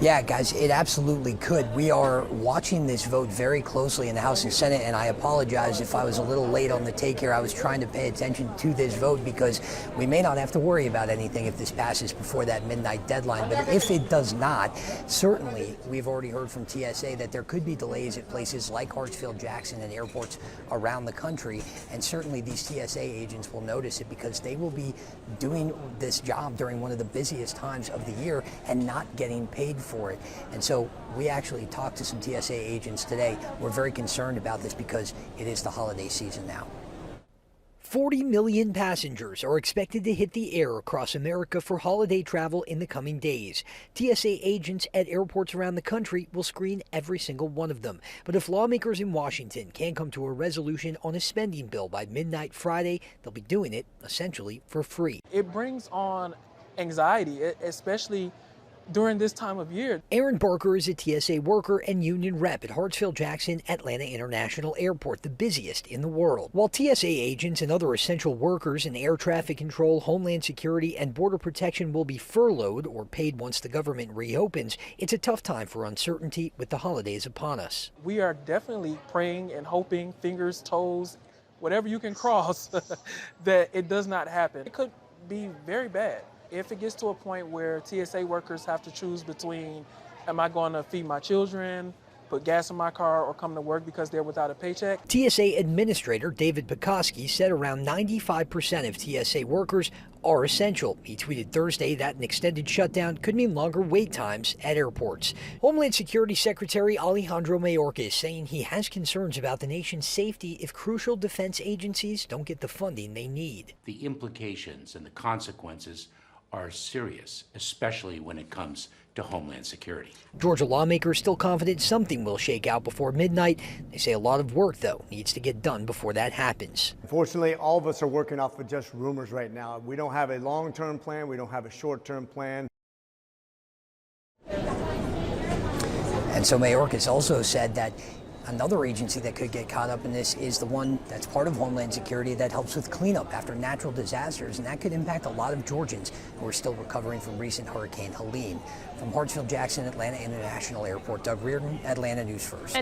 Yeah, guys, it absolutely could. We are watching this vote very closely in the House and Senate, and I apologize if I was a little late on the take here. I was trying to pay attention to this vote because we may not have to worry about anything if this passes before that midnight deadline. But if it does not, certainly we've already heard from TSA that there could be delays at places like Hartsfield-Jackson and airports around the country. And certainly these TSA agents will notice it because they will be doing this job during one of the busiest times of the year and not getting paid for it. And so we actually talked to some TSA agents today. We're very concerned about this because it is the holiday season now. 40 million passengers are expected to hit the air across America for holiday travel in the coming days. TSA agents at airports around the country will screen every single one of them. But if lawmakers in Washington can't come to a resolution on a spending bill by midnight Friday, they'll be doing it essentially for free. It brings on anxiety, especially during this time of year. Aaron Barker is a TSA worker and union rep at Hartsfield-Jackson Atlanta International Airport, the busiest in the world. While TSA agents and other essential workers in air traffic control, homeland security, and border protection will be furloughed or paid once the government reopens, it's a tough time for uncertainty with the holidays upon us. We are definitely praying and hoping, fingers, toes, whatever you can cross, that it does not happen. It could be very bad. If it gets to a point where TSA workers have to choose between, am I going to feed my children, put gas in my car, or come to work because they're without a paycheck? TSA Administrator David Pekoski said around 95% of TSA workers are essential. He tweeted Thursday that an extended shutdown could mean longer wait times at airports. Homeland Security Secretary Alejandro Mayorkas saying he has concerns about the nation's safety if crucial defense agencies don't get the funding they need. The implications and the consequences are serious, especially when it comes to Homeland Security. Georgia lawmakers still confident something will shake out before midnight. They say a lot of work, though, needs to get done before that happens. Unfortunately, all of us are working off of just rumors right now. We don't have a long-term plan. We don't have a short-term plan. And so Mayorkas also said that another agency that could get caught up in this is the one that's part of Homeland Security that helps with cleanup after natural disasters, and that could impact a lot of Georgians who are still recovering from recent Hurricane Helene. From Hartsfield-Jackson Atlanta International Airport, Doug Reardon, Atlanta News First.